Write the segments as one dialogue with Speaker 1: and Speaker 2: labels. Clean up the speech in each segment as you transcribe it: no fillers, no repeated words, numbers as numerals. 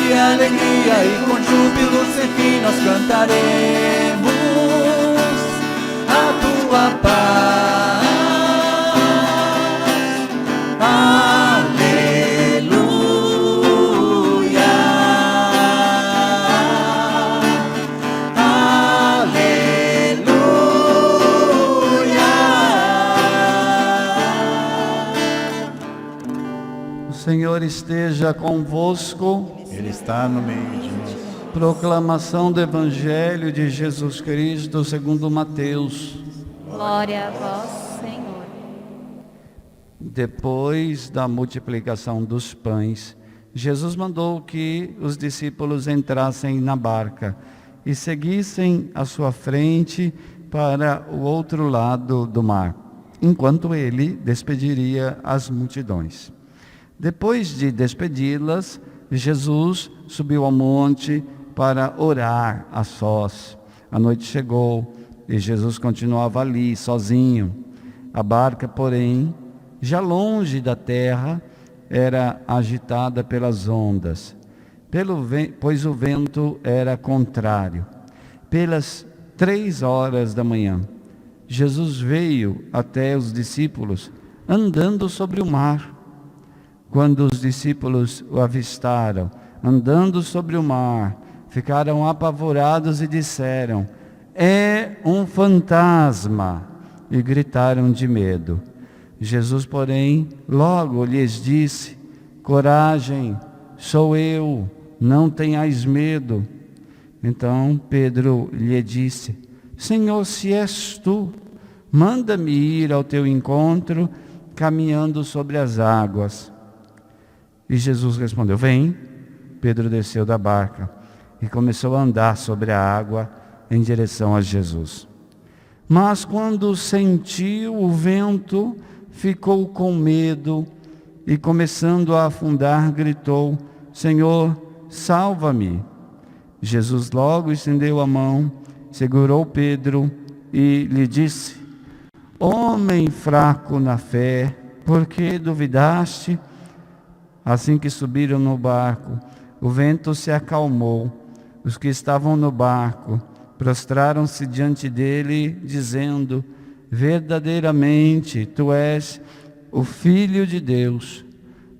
Speaker 1: de alegria e com júbilo sem fim nós cantaremos a tua paz. Aleluia, aleluia.
Speaker 2: O Senhor esteja convosco.
Speaker 3: Ele está no meio de nós.
Speaker 2: Proclamação do Evangelho de Jesus Cristo segundo Mateus.
Speaker 4: Glória a vós, Senhor.
Speaker 2: Depois da multiplicação dos pães, Jesus mandou que os discípulos entrassem na barca e seguissem à sua frente para o outro lado do mar, enquanto ele despediria as multidões. Depois de despedi-las, Jesus subiu ao monte para orar a sós. A noite chegou e Jesus continuava ali, sozinho. A barca, porém, já longe da terra, era agitada pelas ondas, pois o vento era contrário. Pelas 3 horas da manhã, Jesus veio até os discípulos, andando sobre o mar. Quando os discípulos o avistaram, andando sobre o mar, ficaram apavorados e disseram: é um fantasma! E gritaram de medo. Jesus, porém, logo lhes disse: coragem, sou eu, não tenhais medo. Então Pedro lhe disse: Senhor, se és tu, manda-me ir ao teu encontro, caminhando sobre as águas. E Jesus respondeu: vem. Pedro desceu da barca e começou a andar sobre a água em direção a Jesus. Mas quando sentiu o vento, ficou com medo e, começando a afundar, gritou: Senhor, salva-me. Jesus logo estendeu a mão, segurou Pedro e lhe disse: homem fraco na fé, por que duvidaste? Assim que subiram no barco, o vento se acalmou. Os que estavam no barco prostraram-se diante dele, dizendo: verdadeiramente, tu és o Filho de Deus.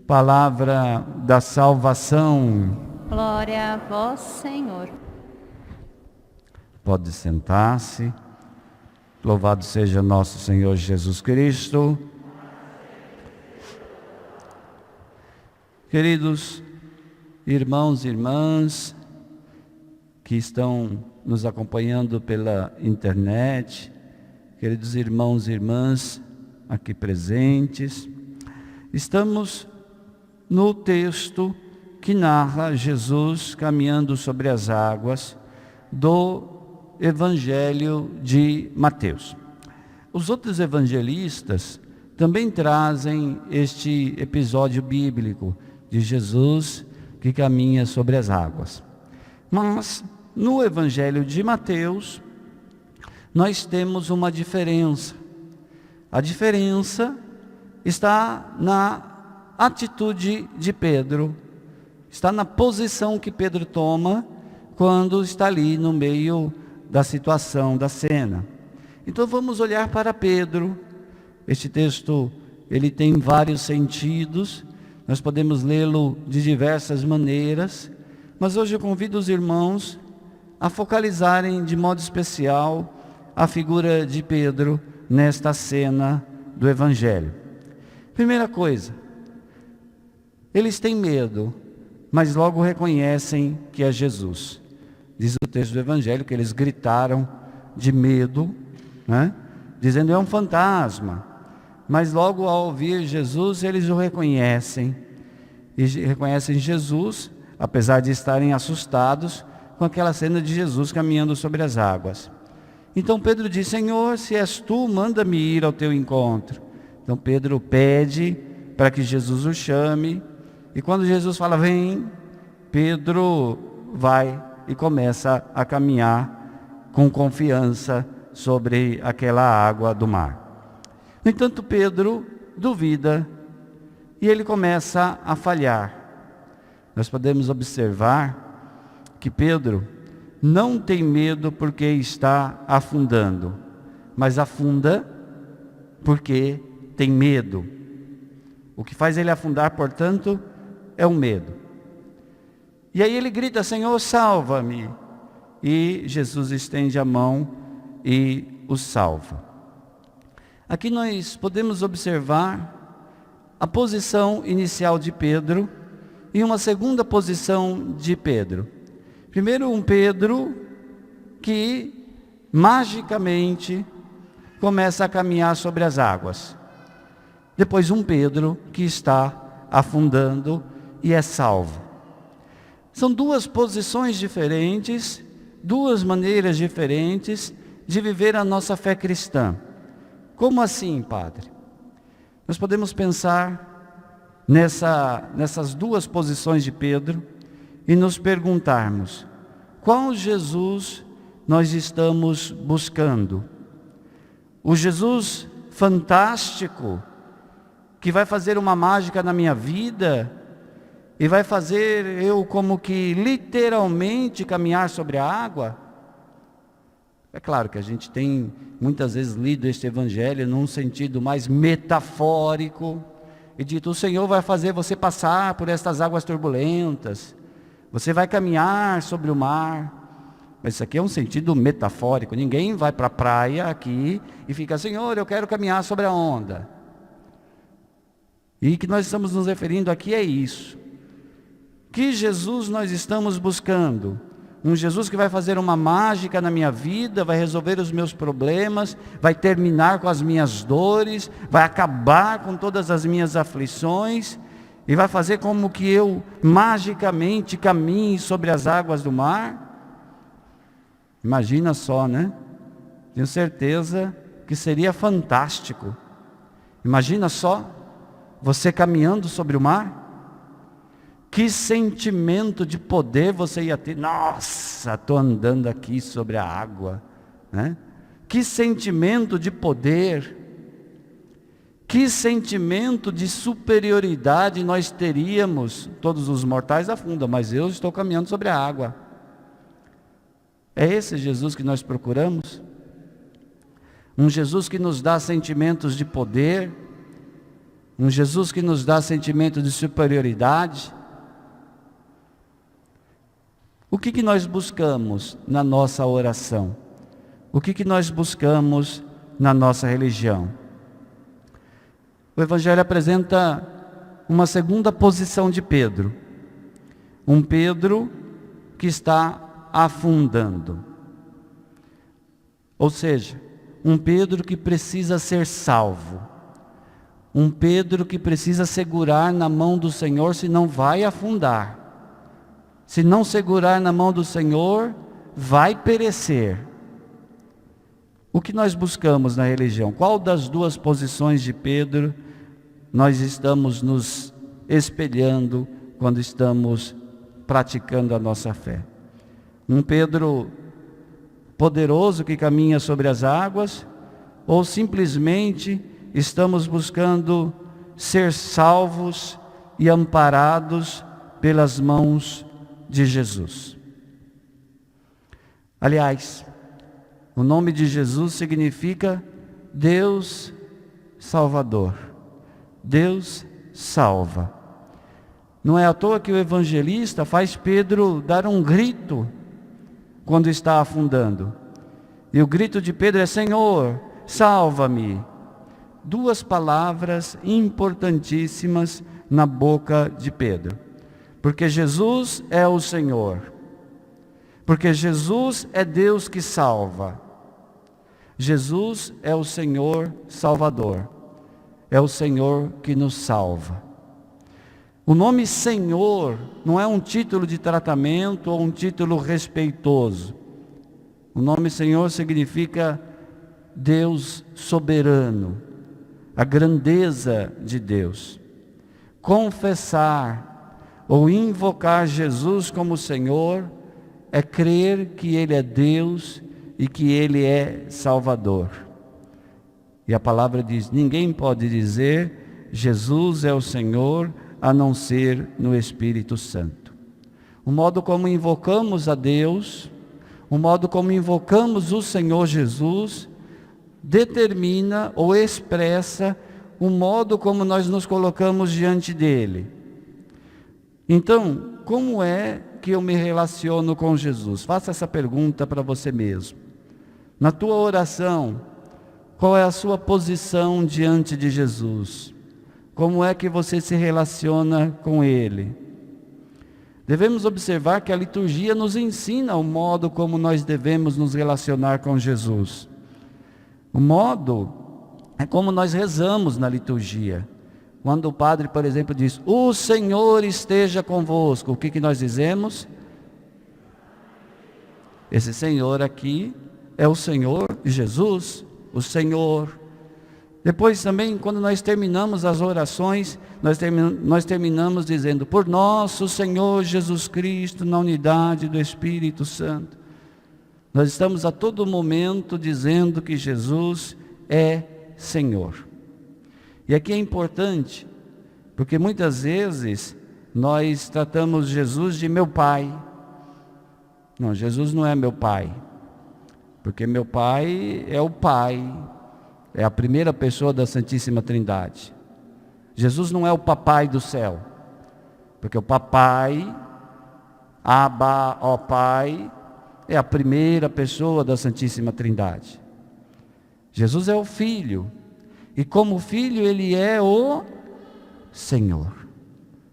Speaker 2: Palavra da salvação.
Speaker 4: Glória a vós, Senhor.
Speaker 2: Pode sentar-se. Louvado seja nosso Senhor Jesus Cristo. Queridos irmãos e irmãs que estão nos acompanhando pela internet, queridos irmãos e irmãs aqui presentes, estamos no texto que narra Jesus caminhando sobre as águas do Evangelho de Mateus. Os outros evangelistas também trazem este episódio bíblico de Jesus que caminha sobre as águas. Mas no Evangelho de Mateus, nós temos uma diferença. A diferença está na atitude de Pedro, está na posição que Pedro toma quando está ali no meio da situação, da cena. Então vamos olhar para Pedro. Este texto, ele tem vários sentidos, nós podemos lê-lo de diversas maneiras, mas hoje eu convido os irmãos a focalizarem de modo especial a figura de Pedro nesta cena do Evangelho. Primeira coisa, eles têm medo, mas logo reconhecem que é Jesus. Diz o texto do Evangelho que eles gritaram de medo, né? Dizendo: é um fantasma. Mas logo ao ouvir Jesus, eles o reconhecem. E reconhecem Jesus, apesar de estarem assustados com aquela cena de Jesus caminhando sobre as águas. Então Pedro diz: Senhor, se és tu, manda-me ir ao teu encontro. Então Pedro pede para que Jesus o chame. E quando Jesus fala: vem, Pedro vai e começa a caminhar com confiança sobre aquela água do mar. No entanto, Pedro duvida e ele começa a falhar. nós podemos observar que Pedro não tem medo porque está afundando, mas afunda porque tem medo. O que faz ele afundar, portanto, é o medo. E aí ele grita: Senhor, salva-me. E Jesus estende a mão e o salva. Aqui nós podemos observar a posição inicial de Pedro e uma segunda posição de Pedro. Primeiro, um Pedro que magicamente começa a caminhar sobre as águas. Depois, um Pedro que está afundando e é salvo. São duas posições diferentes, duas maneiras diferentes de viver a nossa fé cristã. Como assim, Padre? Nós podemos pensar nessas duas posições de Pedro e nos perguntarmos: qual Jesus nós estamos buscando? O Jesus fantástico, que vai fazer uma mágica na minha vida e vai fazer eu como que literalmente caminhar sobre a água? É claro que a gente tem muitas vezes lido este evangelho num sentido mais metafórico e dito: o Senhor vai fazer você passar por estas águas turbulentas, você vai caminhar sobre o mar. Mas isso aqui é um sentido metafórico. Ninguém vai para a praia aqui e fica: Senhor, eu quero caminhar sobre a onda. E que nós estamos nos referindo aqui é isso. Que Jesus nós estamos buscando? Um Jesus que vai fazer uma mágica na minha vida, vai resolver os meus problemas, vai terminar com as minhas dores, vai acabar com todas as minhas aflições e vai fazer como que eu magicamente caminhe sobre as águas do mar? Imagina só, né? Tenho certeza que seria fantástico. Imagina só você caminhando sobre o mar. Que sentimento de poder você ia ter. Nossa, estou andando aqui sobre a água, né? Que sentimento de poder. Que sentimento de superioridade nós teríamos. Todos os mortais afundam, mas eu estou caminhando sobre a água. É esse Jesus que nós procuramos? Um Jesus que nos dá sentimentos de poder, um Jesus que nos dá sentimento de superioridade. O que nós buscamos na nossa oração? O que nós buscamos na nossa religião? O Evangelho apresenta uma segunda posição de Pedro. Um Pedro que está afundando. Ou seja, um Pedro que precisa ser salvo. Um Pedro que precisa segurar na mão do Senhor, senão vai afundar. Se não segurar na mão do Senhor, vai perecer. O que nós buscamos na religião? Qual das duas posições de Pedro nós estamos nos espelhando quando estamos praticando a nossa fé? Um Pedro poderoso que caminha sobre as águas, ou simplesmente estamos buscando ser salvos e amparados pelas mãos de Jesus? Aliás, o nome de Jesus significa Deus Salvador. Deus salva. Não é à toa que o evangelista faz Pedro dar um grito quando está afundando. E o grito de Pedro é: Senhor, salva-me. Duas palavras importantíssimas na boca de Pedro. Porque Jesus é o Senhor. Porque Jesus é Deus que salva. Jesus é o Senhor Salvador. É o Senhor que nos salva. O nome Senhor não é um título de tratamento ou um título respeitoso. O nome Senhor significa Deus soberano, a grandeza de Deus. Confessar ou invocar Jesus como Senhor é crer que Ele é Deus e que Ele é Salvador. E a palavra diz: ninguém pode dizer Jesus é o Senhor a não ser no Espírito Santo. o modo como invocamos a Deus, o modo como invocamos o Senhor Jesus, determina ou expressa o modo como nós nos colocamos diante dele. Então, como é que eu me relaciono com Jesus? Faça essa pergunta para você mesmo. Na tua oração, qual é a sua posição diante de Jesus? Como é que você se relaciona com ele? Devemos observar que a liturgia nos ensina o modo como nós devemos nos relacionar com Jesus. O modo é como nós rezamos na liturgia. Quando o padre, por exemplo, diz, o Senhor esteja convosco, o que nós dizemos? Esse Senhor aqui é o Senhor Jesus, o Senhor. Depois também, quando nós terminamos as orações, nós terminamos dizendo, por nosso Senhor Jesus Cristo, na unidade do Espírito Santo. Nós estamos a todo momento dizendo que Jesus é Senhor. E aqui é importante, porque muitas vezes nós tratamos Jesus de meu pai. Não, Jesus não é meu pai, porque meu pai é o Pai, é a primeira pessoa da Santíssima Trindade. Jesus não é o papai do céu, porque o papai, Abba, ó Pai, é a primeira pessoa da Santíssima Trindade. Jesus é o Filho, e como Filho ele é o Senhor.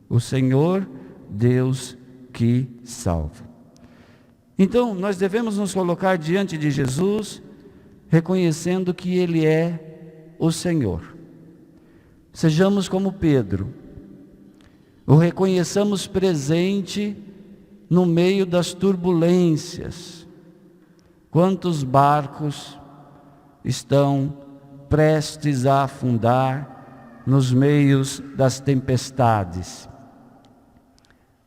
Speaker 2: O Senhor, Deus que salva. Então, nós devemos nos colocar diante de Jesus, reconhecendo que ele é o Senhor. Sejamos como Pedro, o reconheçamos presente no meio das turbulências. Quantos barcos estão prestes a afundar nos meios das tempestades?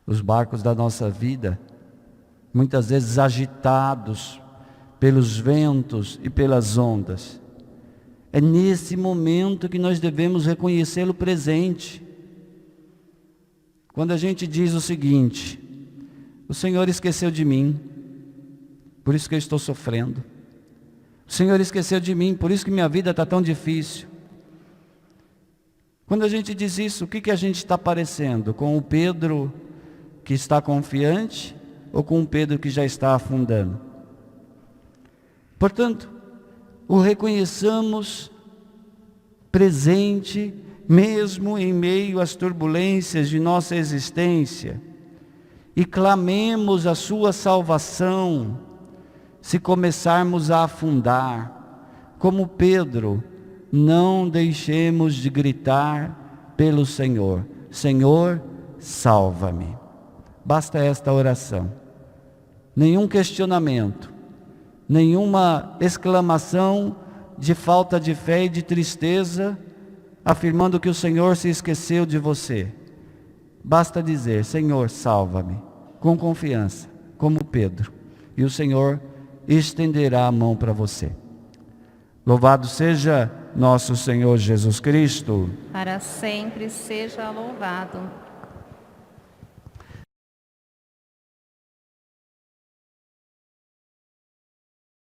Speaker 2: Os barcos da nossa vida, muitas vezes agitados pelos ventos e pelas ondas. É nesse momento que nós devemos reconhecê-lo presente. Quando a gente diz o seguinte, o Senhor esqueceu de mim, por isso que eu estou sofrendo. O Senhor esqueceu de mim, por isso que minha vida está tão difícil. Quando a gente diz isso, o que a gente está parecendo? Com o Pedro que está confiante ou com o Pedro que já está afundando? Portanto, o reconheçamos presente, mesmo em meio às turbulências de nossa existência, e clamemos a sua salvação, se começarmos a afundar. Como Pedro, não deixemos de gritar pelo Senhor, Senhor, salva-me. Basta esta oração, nenhum questionamento, nenhuma exclamação de falta de fé e de tristeza, afirmando que o Senhor se esqueceu de você. Basta dizer, Senhor, salva-me, com confiança, como Pedro, e o Senhor estenderá a mão para você. Louvado seja nosso Senhor Jesus Cristo.
Speaker 4: Para sempre seja louvado.